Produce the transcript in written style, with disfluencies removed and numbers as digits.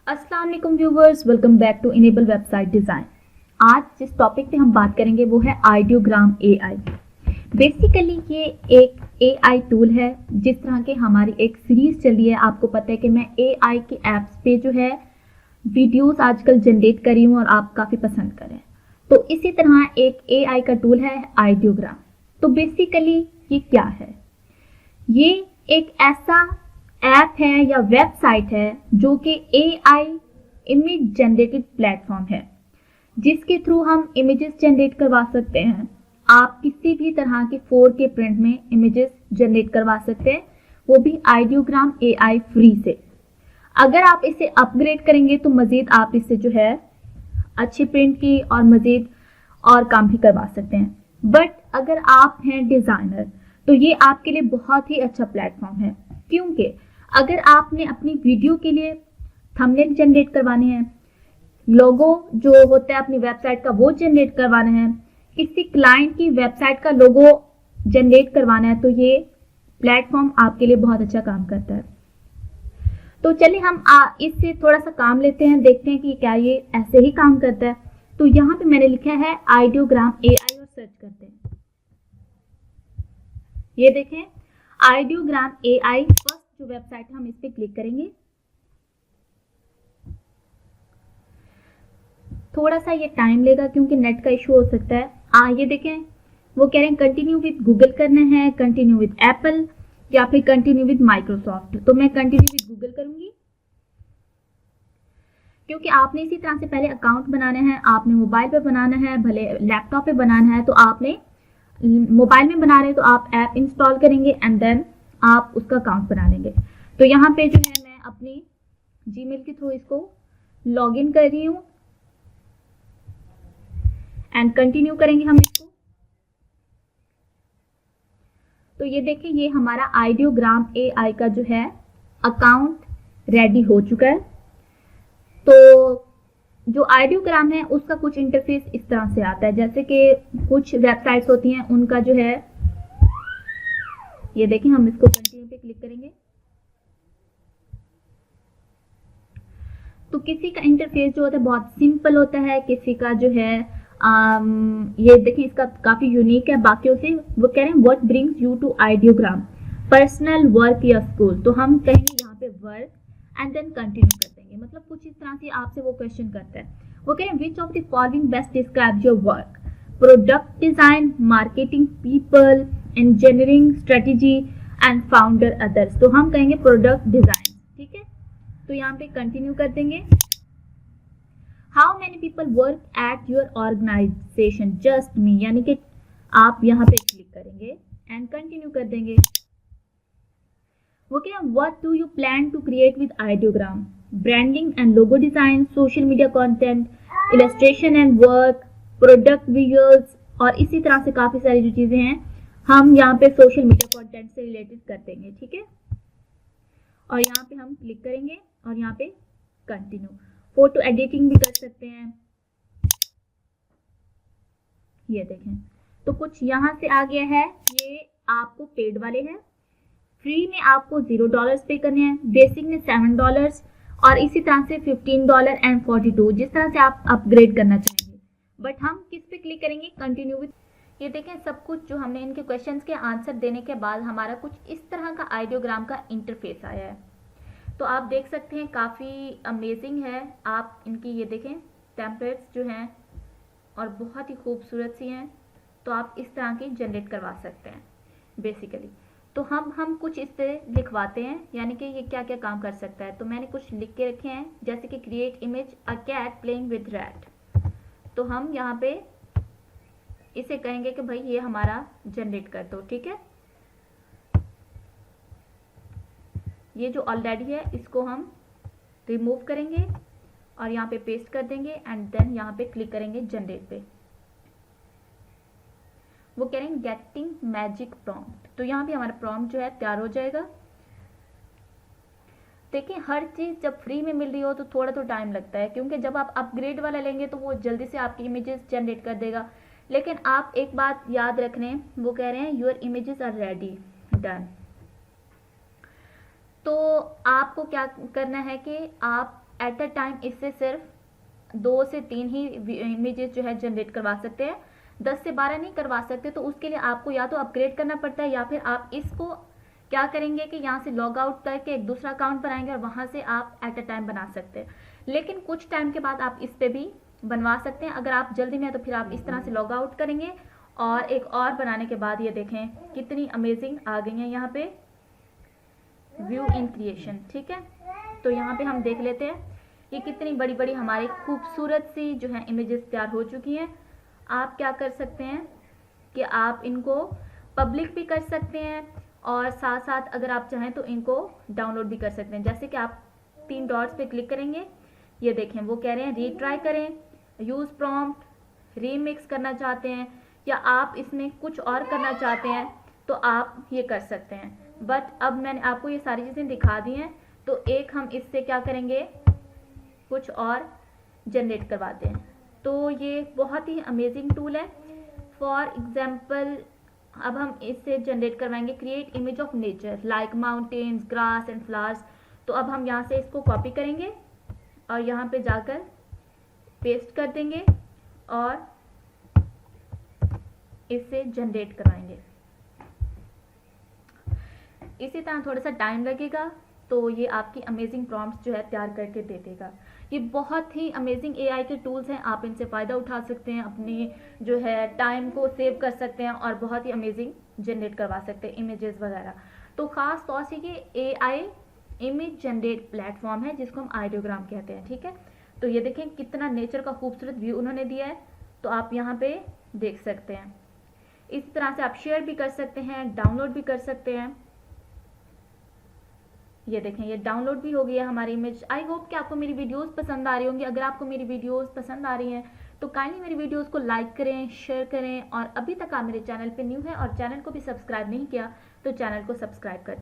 अस्सलाम वालेकुम viewers, welcome back to enable website design. आज जिस टॉपिक पे हम बात करेंगे वो है आइडियोग्राम एआई। बेसिकली ये एक एआई टूल है। जिस तरह के हमारी एक सीरीज चल रही है, आपको पता है कि मैं एआई के ऐप्स पे जो है वीडियोस आजकल जनरेट कर रही हूँ और आप काफ़ी पसंद कर रहे हैं। तो इसी तरह एक एआई का टूल है आइडियोग्राम। तो बेसिकली ये क्या है? ये एक ऐसा ऐप है या वेबसाइट है जो कि एआई इमेज जनरेटेड प्लेटफॉर्म है, जिसके थ्रू हम इमेजेस जनरेट करवा सकते हैं। आप किसी भी तरह के 4K प्रिंट में इमेजेस जनरेट करवा सकते हैं, वो भी आइडियोग्राम एआई फ्री से। अगर आप इसे अपग्रेड करेंगे तो मज़ीद आप इससे जो है अच्छी प्रिंट की और मज़ीद और काम भी करवा सकते हैं। बट अगर आप हैं डिज़ाइनर तो ये आपके लिए बहुत ही अच्छा प्लेटफॉर्म है, क्योंकि अगर आपने अपनी वीडियो के लिए थंबनेल जनरेट करवाने हैं, लोगो जो होता है अपनी वेबसाइट का वो जनरेट करवाना है, किसी क्लाइंट की वेबसाइट का लोगो जनरेट करवाना है, तो ये प्लेटफॉर्म आपके लिए बहुत अच्छा काम करता है। तो चलिए हम इससे थोड़ा सा काम लेते हैं, देखते हैं कि क्या ये ऐसे ही काम करता है। तो यहाँ पे मैंने लिखा है आइडियोग्राम एआई और सर्च करते हैं। ये देखें आइडियोग्राम एआई फर्स्ट जो वेबसाइट है, हम इस पे क्लिक करेंगे। थोड़ा सा ये टाइम लेगा क्योंकि नेट का इशू हो सकता है। ये देखें वो कह रहे हैं कंटिन्यू विद गूगल करना है, कंटिन्यू विद एप्पल या फिर कंटिन्यू विद माइक्रोसॉफ्ट। तो मैं कंटिन्यू विद गूगल करूंगी, क्योंकि आपने इसी तरह से पहले अकाउंट बनाना है। आपने मोबाइल पे बनाना है, भले लैपटॉप पे बनाना है। तो आपने मोबाइल में बना रहे हैं तो आप ऐप इंस्टॉल करेंगे एंड देन आप उसका अकाउंट बना लेंगे। तो यहाँ पे जो है मैं अपनी जीमेल के थ्रू इसको लॉगिन कर रही हूँ एंड कंटिन्यू करेंगे हम इसको। तो ये देखें ये हमारा आइडियोग्राम एआई का जो है अकाउंट रेडी हो चुका है। तो जो आइडियोग्राम है उसका कुछ इंटरफेस इस तरह से आता है, जैसे कि कुछ वेबसाइट्स होती हैं उनका जो है, ये देखें हम इसको कंटिन्यू पे क्लिक करेंगे तो किसी का इंटरफेस जो होता है बहुत सिंपल होता है, किसी का जो है ये देखें इसका काफी यूनिक है बाकियों से। वो कह रहे हैं what brings you to Ideogram, personal, work या स्कूल। तो हम कहेंगे यहाँ पे वर्क एंड देन कंटिन्यू कर देंगे। मतलब कुछ इस तरह से आपसे वो क्वेश्चन करता है। वो कह रहे हैं which of the following best describes your work, product design, marketing, people, engineering, strategy and founder, others. तो हम कहेंगे प्रोडक्ट डिजाइन। ठीक है, तो यहाँ पे कंटिन्यू कर देंगे। How many people work at your organization, just me, यानी कि आप यहाँ पे क्लिक करेंगे एंड कंटिन्यू कर देंगे। वो क्या, what do you plan to create with Ideogram, branding and logo design, social media content, illustration and work, product visuals, और इसी तरह से काफी सारी जो चीजें हैं हम यहाँ पे सोशल मीडिया कंटेंट से रिलेटेड कर देंगे। ठीक है, और यहाँ पे हम क्लिक करेंगे और यहाँ पे कंटिन्यू। फोटो एडिटिंग भी कर सकते हैं, ये देखें। तो कुछ यहाँ से आ गया है, ये आपको पेड वाले हैं। फ्री में आपको $0 पे करने हैं, बेसिक में $7 और इसी तरह से $15 एंड 42, जिस तरह से आप अपग्रेड करना चाहेंगे। बट हम किस पे क्लिक करेंगे, कंटिन्यू विद। ये देखें सब कुछ जो हमने इनके क्वेश्चंस के आंसर देने के बाद हमारा कुछ इस तरह का आइडियोग्राम का इंटरफेस आया है। तो आप देख सकते हैं काफ़ी अमेजिंग है। आप इनकी ये देखें टेम्पलेट्स जो हैं और बहुत ही खूबसूरत सी हैं। तो आप इस तरह की जनरेट करवा सकते हैं बेसिकली। तो हम कुछ इस पे लिखवाते हैं, यानी कि ये क्या क्या काम कर सकता है। तो मैंने कुछ लिख के रखे हैं, जैसे कि create image a cat playing with rat. तो हम यहाँ पे इसे कहेंगे कि भाई ये हमारा जनरेट कर दो। ठीक है, ये जो ऑलरेडी है इसको हम रिमूव करेंगे और यहाँ पे पेस्ट कर देंगे एंड देन यहाँ पे क्लिक करेंगे जनरेट पे। वो कह रहे हैं गेटिंग मैजिक प्रॉम्प्ट, तो यहाँ भी हमारा प्रॉम्प्ट जो है तैयार हो जाएगा। देखिए हर चीज़ जब फ्री में मिल रही हो तो थोड़ा तो टाइम लगता है, क्योंकि जब आप अपग्रेड वाला लेंगे तो वो जल्दी से आपकी इमेजेस जनरेट कर देगा। लेकिन आप एक बात याद रख लें, वो कह रहे हैं your images are ready, done. तो आपको क्या करना है कि आप एट अ टाइम इससे सिर्फ 2 से 3 ही इमेजेस जो है जनरेट करवा सकते हैं, 10 से 12 नहीं करवा सकते। तो उसके लिए आपको या तो अपग्रेड करना पड़ता है, या फिर आप इसको क्या करेंगे कि यहाँ से लॉग आउट करके एक दूसरा अकाउंट बनाएंगे और वहाँ से आप एट अ टाइम बना सकते हैं। लेकिन कुछ टाइम के बाद आप इस पर भी बनवा सकते हैं। अगर आप जल्दी में हैं तो फिर आप इस तरह से लॉग आउट करेंगे और एक और बनाने के बाद ये देखें कितनी अमेजिंग आ गई है यहाँ पे व्यू इन क्रिएशन। ठीक है, तो यहाँ पे हम देख लेते हैं ये कितनी बड़ी बड़ी हमारी खूबसूरत सी जो है इमेजेस तैयार हो चुकी हैं। आप क्या कर सकते हैं कि आप इनको पब्लिक भी कर सकते हैं और साथ साथ अगर आप चाहें तो इनको डाउनलोड भी कर सकते हैं। जैसे कि आप 3 डॉट्स पे क्लिक करेंगे, ये देखें वो कह रहे हैं रीट्राई करें, यूज़ प्रॉम्प्ट, रीमिक्स करना चाहते हैं या आप इसमें कुछ और करना चाहते हैं तो आप ये कर सकते हैं। बट अब मैंने आपको ये सारी चीज़ें दिखा दी हैं, तो एक हम इससे क्या करेंगे कुछ और जनरेट करवाते हैं। तो ये बहुत ही अमेजिंग टूल है। फॉर एग्जाम्पल अब हम इससे जनरेट करवाएंगे create image of nature like mountains, grass and flowers. तो अब हम यहाँ से इसको कॉपी करेंगे और यहाँ पे जाकर पेस्ट कर देंगे और इससे जनरेट करवाएंगे। इसी तरह थोड़ा सा टाइम लगेगा, तो ये आपकी अमेजिंग प्रॉम्प्ट्स जो है तैयार करके दे देगा। ये बहुत ही अमेजिंग एआई के टूल्स हैं, आप इनसे फ़ायदा उठा सकते हैं, अपनी जो है टाइम को सेव कर सकते हैं और बहुत ही अमेजिंग जनरेट करवा सकते हैं इमेजेस वगैरह। तो ख़ास तौर से ये एआई इमेज जनरेट प्लेटफॉर्म है जिसको हम आइडियोग्राम कहते हैं। ठीक है, तो ये देखें कितना नेचर का खूबसूरत व्यू उन्होंने दिया है, तो आप यहाँ पे देख सकते हैं। इस तरह से आप शेयर भी कर सकते हैं, डाउनलोड भी कर सकते हैं। ये देखें ये डाउनलोड भी हो गया हमारी इमेज। आई होप कि आपको मेरी वीडियोस पसंद आ रही होंगी। अगर आपको मेरी वीडियोस पसंद आ रही हैं तो काइंडली मेरी वीडियोस को लाइक करें, शेयर करें और अभी तक आप मेरे चैनल पे न्यू हैं और चैनल को भी सब्सक्राइब नहीं किया तो चैनल को सब्सक्राइब कर